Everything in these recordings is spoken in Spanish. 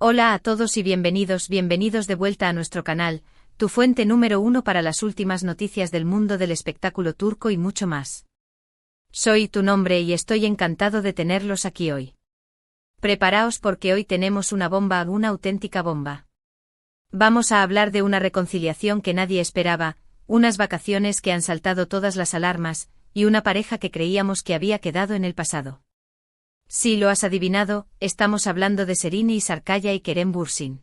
Hola a todos y bienvenidos de vuelta a nuestro canal, tu fuente número 1 para las últimas noticias del mundo del espectáculo turco y mucho más. Soy tu nombre y estoy encantado de tenerlos aquí hoy. Preparaos porque hoy tenemos una auténtica bomba. Vamos a hablar de una reconciliación que nadie esperaba, unas vacaciones que han saltado todas las alarmas, y una pareja que creíamos que había quedado en el pasado. Si lo has adivinado, estamos hablando de Serine Sarıkaya y Kerem Bürsin.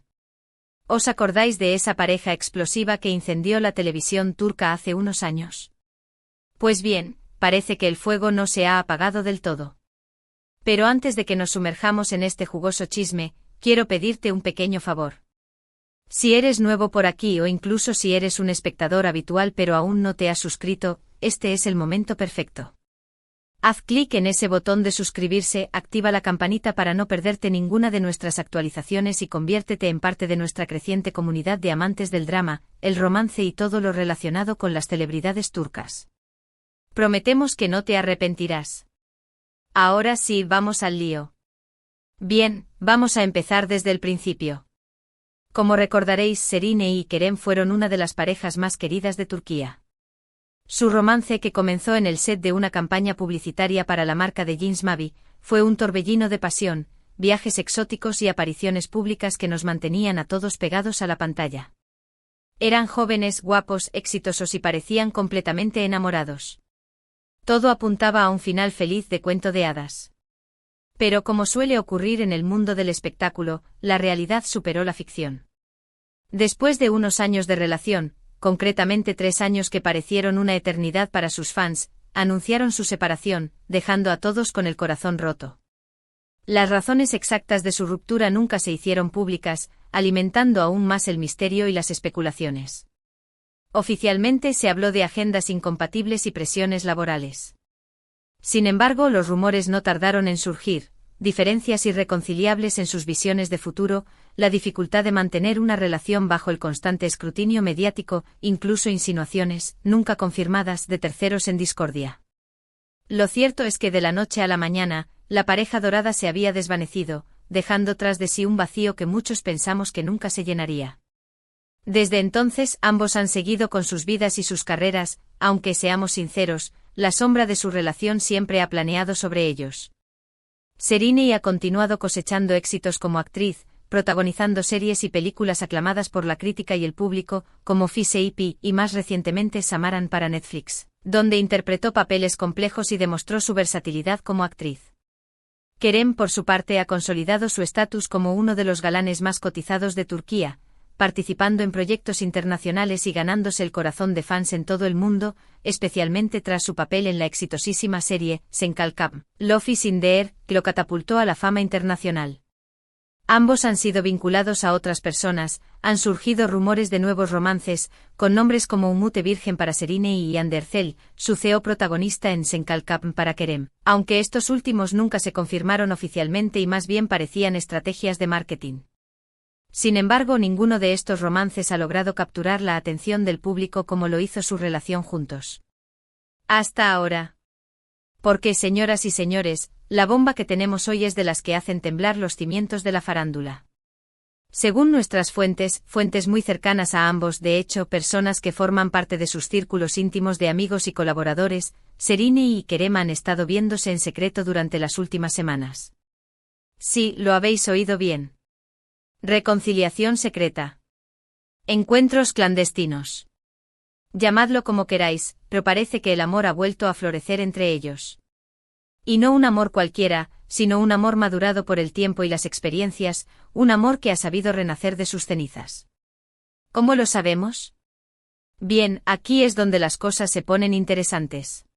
¿Os acordáis de esa pareja explosiva que incendió la televisión turca hace unos años? Pues bien, parece que el fuego no se ha apagado del todo. Pero antes de que nos sumerjamos en este jugoso chisme, quiero pedirte un pequeño favor. Si eres nuevo por aquí o incluso si eres un espectador habitual pero aún no te has suscrito, este es el momento perfecto. Haz clic en ese botón de suscribirse, activa la campanita para no perderte ninguna de nuestras actualizaciones y conviértete en parte de nuestra creciente comunidad de amantes del drama, el romance y todo lo relacionado con las celebridades turcas. Prometemos que no te arrepentirás. Ahora sí, vamos al lío. Bien, vamos a empezar desde el principio. Como recordaréis, Serine y Kerem fueron una de las parejas más queridas de Turquía. Su romance, que comenzó en el set de una campaña publicitaria para la marca de jeans Mavi, fue un torbellino de pasión, viajes exóticos y apariciones públicas que nos mantenían a todos pegados a la pantalla. Eran jóvenes, guapos, exitosos y parecían completamente enamorados. Todo apuntaba a un final feliz de cuento de hadas. Pero como suele ocurrir en el mundo del espectáculo, la realidad superó la ficción. Después de unos años de relación, concretamente 3 años que parecieron una eternidad para sus fans, anunciaron su separación, dejando a todos con el corazón roto. Las razones exactas de su ruptura nunca se hicieron públicas, alimentando aún más el misterio y las especulaciones. Oficialmente se habló de agendas incompatibles y presiones laborales. Sin embargo, los rumores no tardaron en surgir, diferencias irreconciliables en sus visiones de futuro, la dificultad de mantener una relación bajo el constante escrutinio mediático, incluso insinuaciones, nunca confirmadas, de terceros en discordia. Lo cierto es que de la noche a la mañana, la pareja dorada se había desvanecido, dejando tras de sí un vacío que muchos pensamos que nunca se llenaría. Desde entonces ambos han seguido con sus vidas y sus carreras, aunque seamos sinceros, la sombra de su relación siempre ha planeado sobre ellos. Serine ha continuado cosechando éxitos como actriz, protagonizando series y películas aclamadas por la crítica y el público, como Fiseip y más recientemente Samaran para Netflix, donde interpretó papeles complejos y demostró su versatilidad como actriz. Kerem, por su parte, ha consolidado su estatus como uno de los galanes más cotizados de Turquía, participando en proyectos internacionales y ganándose el corazón de fans en todo el mundo, especialmente tras su papel en la exitosísima serie Senkalkam, Lofi Sindeer, que lo catapultó a la fama internacional. Ambos han sido vinculados a otras personas, han surgido rumores de nuevos romances, con nombres como Umute Virgen para Serine y Andercel, su CEO protagonista en Senkalkam para Kerem, aunque estos últimos nunca se confirmaron oficialmente y más bien parecían estrategias de marketing. Sin embargo, ninguno de estos romances ha logrado capturar la atención del público como lo hizo su relación juntos. Hasta ahora. Porque, señoras y señores, la bomba que tenemos hoy es de las que hacen temblar los cimientos de la farándula. Según nuestras fuentes muy cercanas a ambos, de hecho, personas que forman parte de sus círculos íntimos de amigos y colaboradores, Serine y Kerem han estado viéndose en secreto durante las últimas semanas. Sí, lo habéis oído bien. Reconciliación secreta. Encuentros clandestinos. Llamadlo como queráis, pero parece que el amor ha vuelto a florecer entre ellos. Y no un amor cualquiera, sino un amor madurado por el tiempo y las experiencias, un amor que ha sabido renacer de sus cenizas. ¿Cómo lo sabemos? Bien, aquí es donde las cosas se ponen interesantes.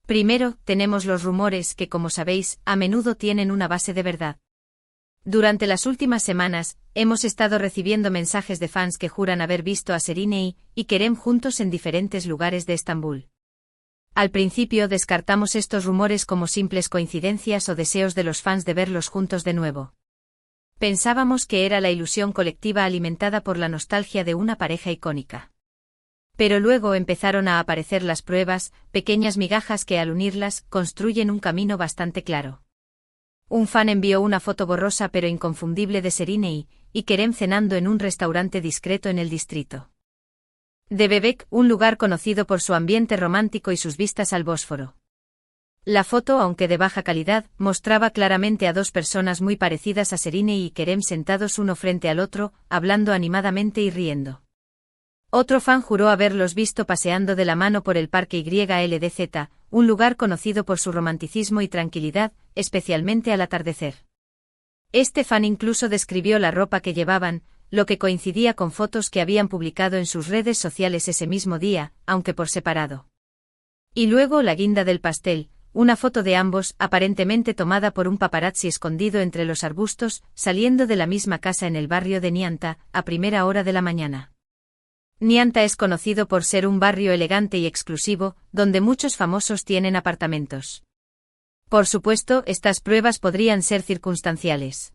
Primero, tenemos los rumores que, como sabéis, a menudo tienen una base de verdad. Durante las últimas semanas, hemos estado recibiendo mensajes de fans que juran haber visto a Serine y Kerem juntos en diferentes lugares de Estambul. Al principio descartamos estos rumores como simples coincidencias o deseos de los fans de verlos juntos de nuevo. Pensábamos que era la ilusión colectiva alimentada por la nostalgia de una pareja icónica. Pero luego empezaron a aparecer las pruebas, pequeñas migajas que al unirlas construyen un camino bastante claro. Un fan envió una foto borrosa pero inconfundible de Serine y Kerem cenando en un restaurante discreto en el distrito de Bebek, un lugar conocido por su ambiente romántico y sus vistas al Bósforo. La foto, aunque de baja calidad, mostraba claramente a dos personas muy parecidas a Serine y Kerem sentados uno frente al otro, hablando animadamente y riendo. Otro fan juró haberlos visto paseando de la mano por el parque YLDZ, un lugar conocido por su romanticismo y tranquilidad, especialmente al atardecer. Este fan incluso describió la ropa que llevaban, lo que coincidía con fotos que habían publicado en sus redes sociales ese mismo día, aunque por separado. Y luego la guinda del pastel, una foto de ambos, aparentemente tomada por un paparazzi escondido entre los arbustos, saliendo de la misma casa en el barrio de Nianta, a primera hora de la mañana. Nianta es conocido por ser un barrio elegante y exclusivo, donde muchos famosos tienen apartamentos. Por supuesto, estas pruebas podrían ser circunstanciales.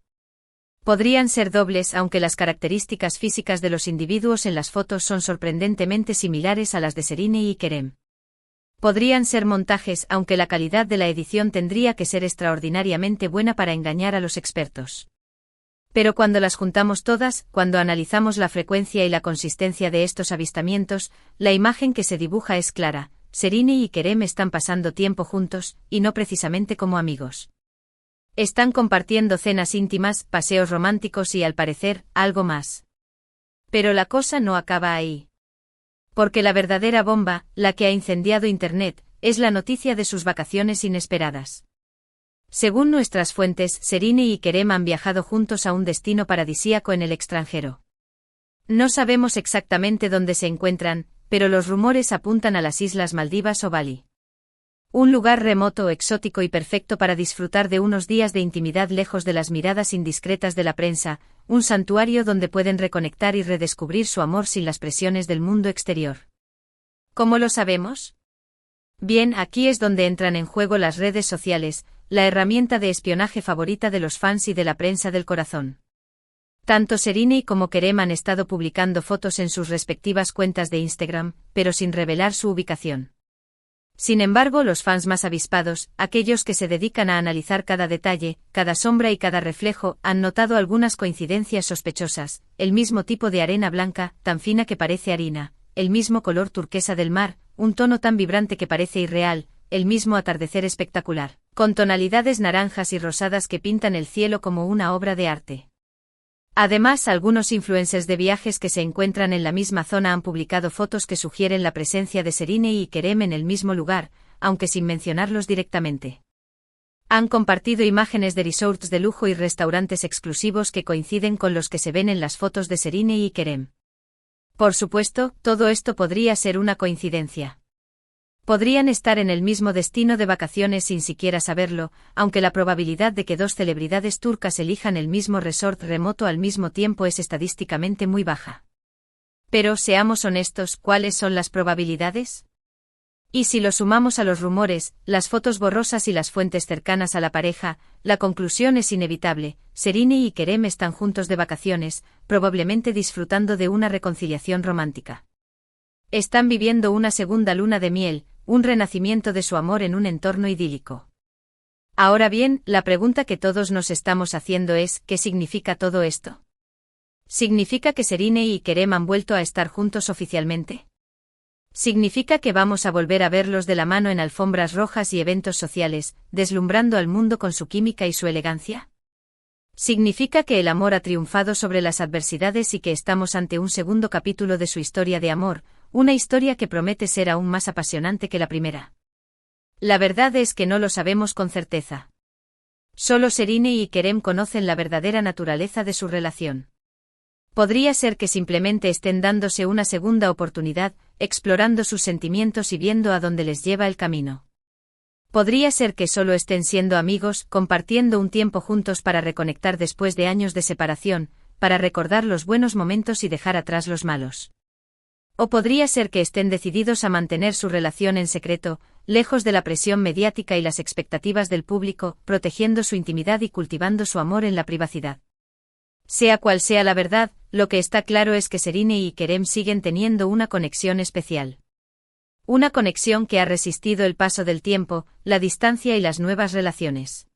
Podrían ser dobles, aunque las características físicas de los individuos en las fotos son sorprendentemente similares a las de Serine y Kerem. Podrían ser montajes, aunque la calidad de la edición tendría que ser extraordinariamente buena para engañar a los expertos. Pero cuando las juntamos todas, cuando analizamos la frecuencia y la consistencia de estos avistamientos, la imagen que se dibuja es clara: Serine y Kerem están pasando tiempo juntos, y no precisamente como amigos. Están compartiendo cenas íntimas, paseos románticos y, al parecer, algo más. Pero la cosa no acaba ahí. Porque la verdadera bomba, la que ha incendiado Internet, es la noticia de sus vacaciones inesperadas. Según nuestras fuentes, Serine y Kerem han viajado juntos a un destino paradisíaco en el extranjero. No sabemos exactamente dónde se encuentran, pero los rumores apuntan a las Islas Maldivas o Bali. Un lugar remoto, exótico y perfecto para disfrutar de unos días de intimidad lejos de las miradas indiscretas de la prensa, un santuario donde pueden reconectar y redescubrir su amor sin las presiones del mundo exterior. ¿Cómo lo sabemos? Bien, aquí es donde entran en juego las redes sociales, la herramienta de espionaje favorita de los fans y de la prensa del corazón. Tanto Serine como Kerem han estado publicando fotos en sus respectivas cuentas de Instagram, pero sin revelar su ubicación. Sin embargo, los fans más avispados, aquellos que se dedican a analizar cada detalle, cada sombra y cada reflejo, han notado algunas coincidencias sospechosas: el mismo tipo de arena blanca, tan fina que parece harina, el mismo color turquesa del mar, un tono tan vibrante que parece irreal, el mismo atardecer espectacular, con tonalidades naranjas y rosadas que pintan el cielo como una obra de arte. Además, algunos influencers de viajes que se encuentran en la misma zona han publicado fotos que sugieren la presencia de Serine y Kerem en el mismo lugar, aunque sin mencionarlos directamente. Han compartido imágenes de resorts de lujo y restaurantes exclusivos que coinciden con los que se ven en las fotos de Serine y Kerem. Por supuesto, todo esto podría ser una coincidencia. Podrían estar en el mismo destino de vacaciones sin siquiera saberlo, aunque la probabilidad de que dos celebridades turcas elijan el mismo resort remoto al mismo tiempo es estadísticamente muy baja. Pero, seamos honestos, ¿cuáles son las probabilidades? Y si lo sumamos a los rumores, las fotos borrosas y las fuentes cercanas a la pareja, la conclusión es inevitable: Serine y Kerem están juntos de vacaciones, probablemente disfrutando de una reconciliación romántica. Están viviendo una segunda luna de miel, un renacimiento de su amor en un entorno idílico. Ahora bien, la pregunta que todos nos estamos haciendo es: ¿qué significa todo esto? ¿Significa que Serine y Kerem han vuelto a estar juntos oficialmente? ¿Significa que vamos a volver a verlos de la mano en alfombras rojas y eventos sociales, deslumbrando al mundo con su química y su elegancia? ¿Significa que el amor ha triunfado sobre las adversidades y que estamos ante un segundo capítulo de su historia de amor, una historia que promete ser aún más apasionante que la primera? La verdad es que no lo sabemos con certeza. Solo Serine y Kerem conocen la verdadera naturaleza de su relación. Podría ser que simplemente estén dándose una segunda oportunidad, explorando sus sentimientos y viendo a dónde les lleva el camino. Podría ser que solo estén siendo amigos, compartiendo un tiempo juntos para reconectar después de años de separación, para recordar los buenos momentos y dejar atrás los malos. O podría ser que estén decididos a mantener su relación en secreto, lejos de la presión mediática y las expectativas del público, protegiendo su intimidad y cultivando su amor en la privacidad. Sea cual sea la verdad, lo que está claro es que Serine y Kerem siguen teniendo una conexión especial. Una conexión que ha resistido el paso del tiempo, la distancia y las nuevas relaciones.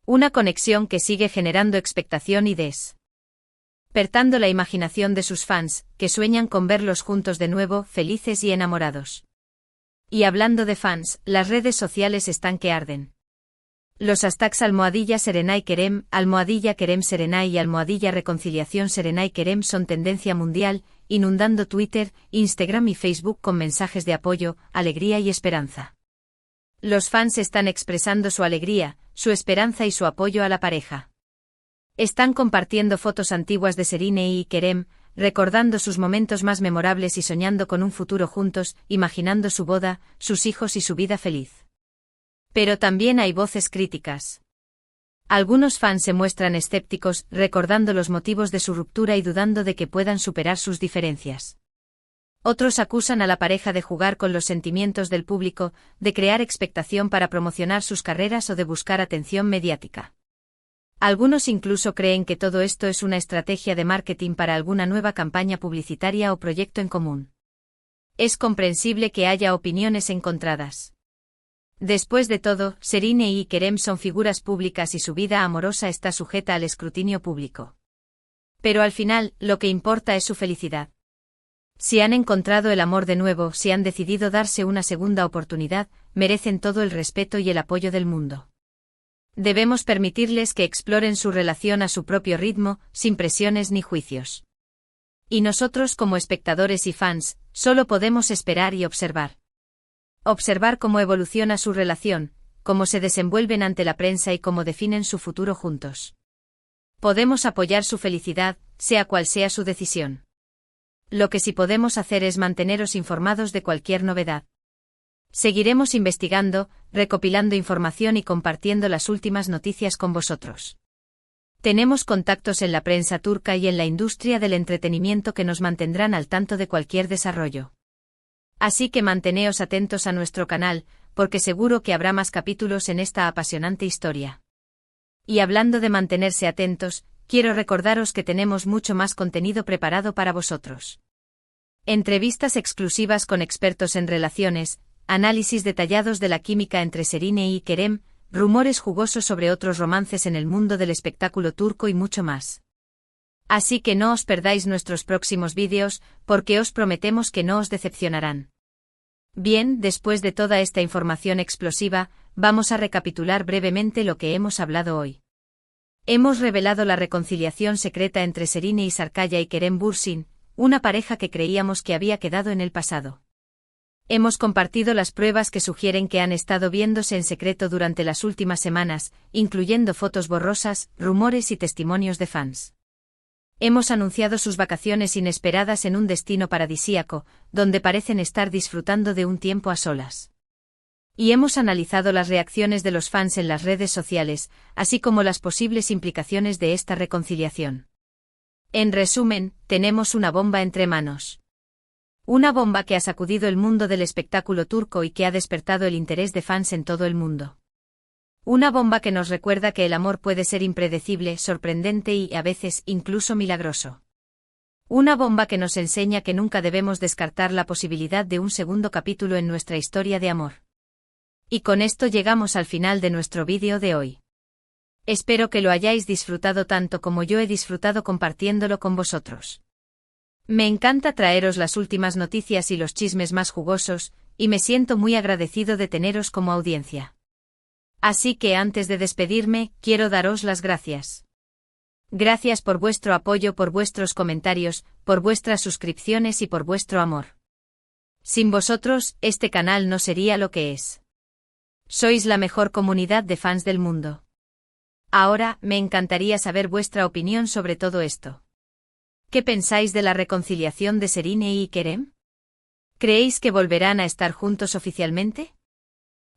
Una conexión que sigue generando expectación y despertando la imaginación de sus fans, que sueñan con verlos juntos de nuevo, felices y enamorados. Y hablando de fans, las redes sociales están que arden. Los hashtags #Serenay Kerem, #Kerem Serenay y #Reconciliación Serenay Kerem son tendencia mundial, inundando Twitter, Instagram y Facebook con mensajes de apoyo, alegría y esperanza. Los fans están expresando su alegría, su esperanza y su apoyo a la pareja. Están compartiendo fotos antiguas de Serenay y Kerem, recordando sus momentos más memorables y soñando con un futuro juntos, imaginando su boda, sus hijos y su vida feliz. Pero también hay voces críticas. Algunos fans se muestran escépticos, recordando los motivos de su ruptura y dudando de que puedan superar sus diferencias. Otros acusan a la pareja de jugar con los sentimientos del público, de crear expectación para promocionar sus carreras o de buscar atención mediática. Algunos incluso creen que todo esto es una estrategia de marketing para alguna nueva campaña publicitaria o proyecto en común. Es comprensible que haya opiniones encontradas. Después de todo, Serenay y Kerem son figuras públicas y su vida amorosa está sujeta al escrutinio público. Pero al final, lo que importa es su felicidad. Si han encontrado el amor de nuevo, si han decidido darse una segunda oportunidad, merecen todo el respeto y el apoyo del mundo. Debemos permitirles que exploren su relación a su propio ritmo, sin presiones ni juicios. Y nosotros como espectadores y fans, solo podemos esperar y observar. Observar cómo evoluciona su relación, cómo se desenvuelven ante la prensa y cómo definen su futuro juntos. Podemos apoyar su felicidad, sea cual sea su decisión. Lo que sí podemos hacer es manteneros informados de cualquier novedad. Seguiremos investigando, recopilando información y compartiendo las últimas noticias con vosotros. Tenemos contactos en la prensa turca y en la industria del entretenimiento que nos mantendrán al tanto de cualquier desarrollo. Así que manteneos atentos a nuestro canal, porque seguro que habrá más capítulos en esta apasionante historia. Y hablando de mantenerse atentos, quiero recordaros que tenemos mucho más contenido preparado para vosotros. Entrevistas exclusivas con expertos en relaciones, análisis detallados de la química entre Serenay y Kerem, rumores jugosos sobre otros romances en el mundo del espectáculo turco y mucho más. Así que no os perdáis nuestros próximos vídeos, porque os prometemos que no os decepcionarán. Bien, después de toda esta información explosiva, vamos a recapitular brevemente lo que hemos hablado hoy. Hemos revelado la reconciliación secreta entre Serenay Sarkaya y Kerem Bürsin, una pareja que creíamos que había quedado en el pasado. Hemos compartido las pruebas que sugieren que han estado viéndose en secreto durante las últimas semanas, incluyendo fotos borrosas, rumores y testimonios de fans. Hemos anunciado sus vacaciones inesperadas en un destino paradisíaco, donde parecen estar disfrutando de un tiempo a solas. Y hemos analizado las reacciones de los fans en las redes sociales, así como las posibles implicaciones de esta reconciliación. En resumen, tenemos una bomba entre manos. Una bomba que ha sacudido el mundo del espectáculo turco y que ha despertado el interés de fans en todo el mundo. Una bomba que nos recuerda que el amor puede ser impredecible, sorprendente y, a veces, incluso milagroso. Una bomba que nos enseña que nunca debemos descartar la posibilidad de un segundo capítulo en nuestra historia de amor. Y con esto llegamos al final de nuestro vídeo de hoy. Espero que lo hayáis disfrutado tanto como yo he disfrutado compartiéndolo con vosotros. Me encanta traeros las últimas noticias y los chismes más jugosos, y me siento muy agradecido de teneros como audiencia. Así que antes de despedirme, quiero daros las gracias. Gracias por vuestro apoyo, por vuestros comentarios, por vuestras suscripciones y por vuestro amor. Sin vosotros, este canal no sería lo que es. Sois la mejor comunidad de fans del mundo. Ahora, me encantaría saber vuestra opinión sobre todo esto. ¿Qué pensáis de la reconciliación de Serenay y Kerem? ¿Creéis que volverán a estar juntos oficialmente?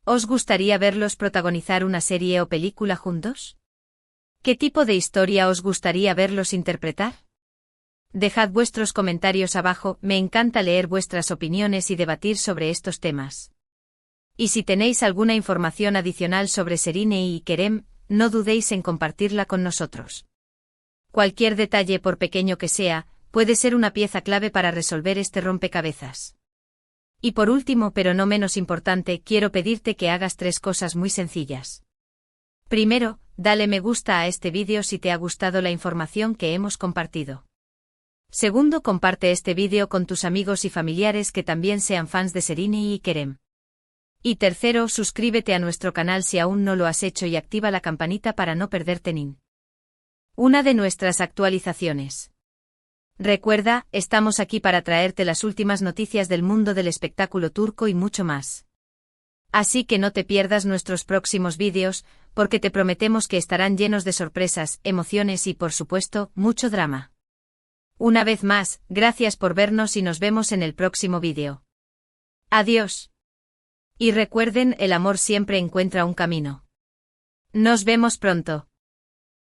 ¿Os gustaría verlos protagonizar una serie o película juntos? ¿Qué tipo de historia os gustaría verlos interpretar? Dejad vuestros comentarios abajo, me encanta leer vuestras opiniones y debatir sobre estos temas. Y si tenéis alguna información adicional sobre Serenay y Kerem, no dudéis en compartirla con nosotros. Cualquier detalle, por pequeño que sea, puede ser una pieza clave para resolver este rompecabezas. Y por último, pero no menos importante, quiero pedirte que hagas 3 cosas muy sencillas. Primero, dale me gusta a este vídeo si te ha gustado la información que hemos compartido. Segundo, comparte este vídeo con tus amigos y familiares que también sean fans de Serini y Kerem. Y tercero, suscríbete a nuestro canal si aún no lo has hecho y activa la campanita para no perderte una de nuestras actualizaciones. Recuerda, estamos aquí para traerte las últimas noticias del mundo del espectáculo turco y mucho más. Así que no te pierdas nuestros próximos vídeos, porque te prometemos que estarán llenos de sorpresas, emociones y, por supuesto, mucho drama. Una vez más, gracias por vernos y nos vemos en el próximo vídeo. Adiós. Y recuerden, el amor siempre encuentra un camino. Nos vemos pronto.